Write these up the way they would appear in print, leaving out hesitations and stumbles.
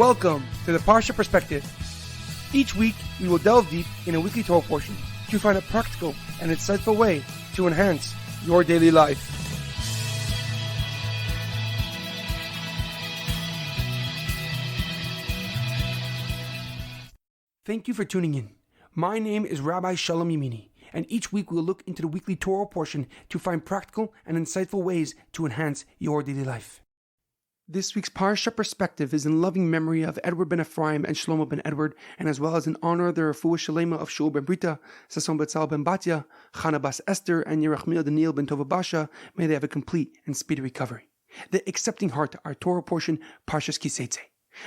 Welcome to the Parsha Perspective. Each week, we will delve deep in a weekly Torah portion to find a practical and insightful way to enhance your daily life. Thank you for tuning in. My name is Rabbi Shalom Yamini, and each week we will look into the weekly Torah portion to find practical and insightful ways to enhance your daily life. This week's Parsha Perspective is in loving memory of Edward ben Ephraim and Shlomo ben Edward, and as well as in honor of the Refuah Shalema of Shaul ben Brita, Sason Betzal ben Batya, Chana bas Esther, and Yerachmiel Daniel ben Tova Basha. May they have a complete and speedy recovery. The accepting heart, our Torah portion, Parshas Teitzei.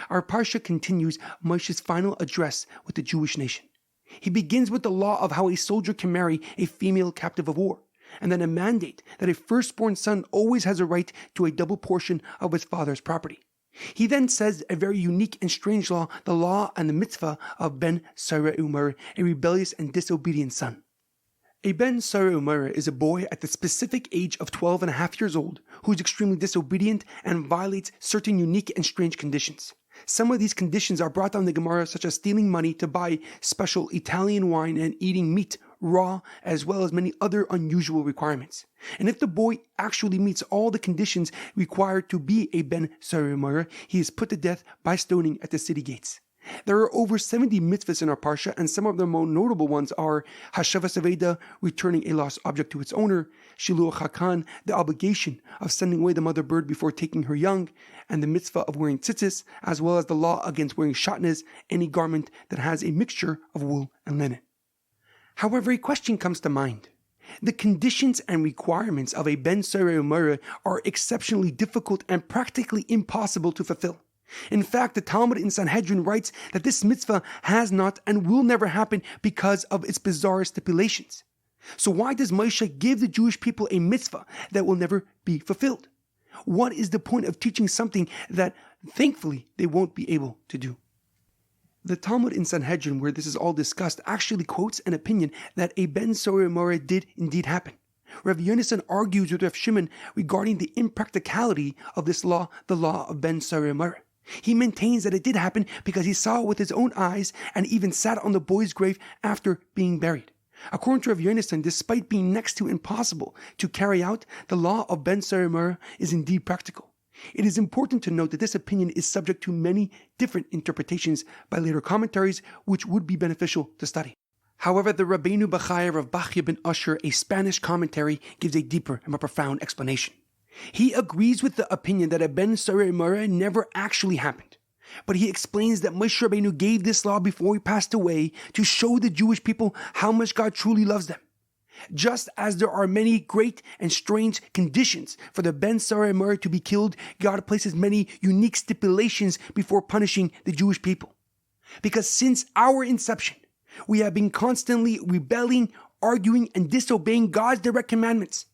Our Parsha continues Moshe's final address with the Jewish nation. He begins with the law of how a soldier can marry a female captive of war, and then a mandate that a firstborn son always has a right to a double portion of his father's property. He then says a very unique and strange law, the law and the mitzvah of Ben Sarah Umar, a rebellious and disobedient son. A Ben Sarah Umar is a boy at the specific age of 12 and a half years old who is extremely disobedient and violates certain unique and strange conditions. Some of these conditions are brought down the Gemara, such as stealing money to buy special Italian wine and eating meat raw, as well as many other unusual requirements. And if the boy actually meets all the conditions required to be a Ben Sarah, he is put to death by stoning at the city gates. There are over 70 mitzvahs in our Parsha, and some of the more notable ones are Hashavas Aveda, returning a lost object to its owner, Shiluach HaKan, the obligation of sending away the mother bird before taking her young, and the mitzvah of wearing tzitzis, as well as the law against wearing shatnez, any garment that has a mixture of wool and linen. However, a question comes to mind. The conditions and requirements of a Ben Sarah Umara are exceptionally difficult and practically impossible to fulfill. In fact, the Talmud in Sanhedrin writes that this mitzvah has not and will never happen because of its bizarre stipulations. So why does Moshe give the Jewish people a mitzvah that will never be fulfilled? What is the point of teaching something that, thankfully, they won't be able to do? The Talmud in Sanhedrin, where this is all discussed, actually quotes an opinion that a Ben Sarah Umara did indeed happen. Rav Yonasan argues with Rav Shimon regarding the impracticality of this law, the law of Ben Sarah Umara. He maintains that it did happen because he saw it with his own eyes and even sat on the boy's grave after being buried. According to Rav Yonasan, despite being next to impossible to carry out, the law of Ben Sarah Umara is indeed practical. It is important to note that this opinion is subject to many different interpretations by later commentaries, which would be beneficial to study. However, the Rabbeinu Bachaya of Bachya ben Usher, a Spanish commentary, gives a deeper and more profound explanation. He agrees with the opinion that a Ben Sarah Umara never actually happened, but he explains that Moshe Rabbeinu gave this law before he passed away to show the Jewish people how much God truly loves them. Just as there are many great and strange conditions for the Ben Sarah Umara to be killed, God places many unique stipulations before punishing the Jewish people. Because since our inception, we have been constantly rebelling, arguing, and disobeying God's direct commandments.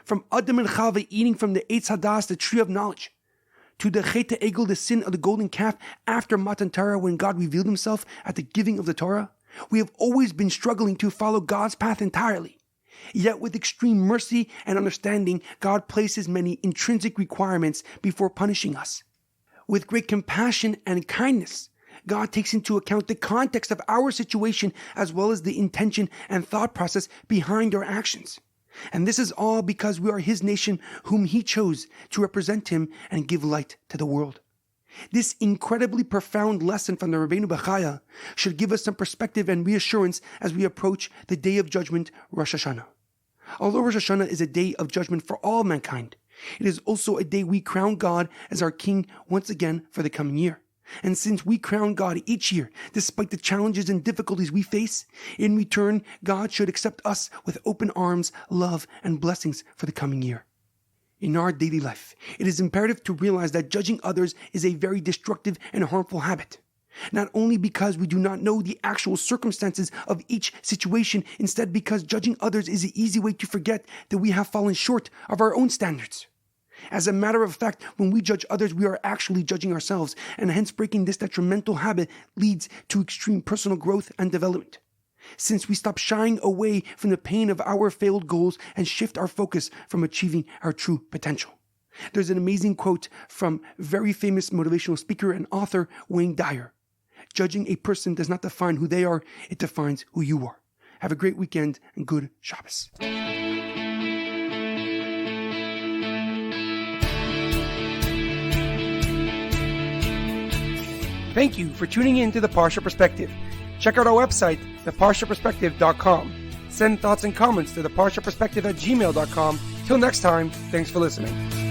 From Adam and Chava eating from the Eitz Hadas, the tree of knowledge, to the Chet Egel, the sin of the golden calf, after Matan Torah, when God revealed himself at the giving of the Torah, we have always been struggling to follow God's path entirely. Yet with extreme mercy and understanding, God places many intrinsic requirements before punishing us. With great compassion and kindness, God takes into account the context of our situation as well as the intention and thought process behind our actions. And this is all because we are His nation whom He chose to represent Him and give light to the world. This incredibly profound lesson from the Rabbeinu Bachaya should give us some perspective and reassurance as we approach the Day of Judgment, Rosh Hashanah. Although Rosh Hashanah is a day of judgment for all mankind, it is also a day we crown God as our King once again for the coming year. And since we crown God each year, despite the challenges and difficulties we face, in return, God should accept us with open arms, love, and blessings for the coming year. In our daily life, it is imperative to realize that judging others is a very destructive and harmful habit. Not only because we do not know the actual circumstances of each situation, instead because judging others is an easy way to forget that we have fallen short of our own standards. As a matter of fact, when we judge others, we are actually judging ourselves, and hence breaking this detrimental habit leads to extreme personal growth and development. Since we stop shying away from the pain of our failed goals and shift our focus from achieving our true potential. There's an amazing quote from very famous motivational speaker and author Wayne Dyer. Judging a person does not define who they are, it defines who you are. Have a great weekend and good Shabbos. Thank you for tuning in to The Parsha Perspective. Check out our website, theparshaperspective.com. Send thoughts and comments to theparshaperspective@gmail.com. Till next time, thanks for listening.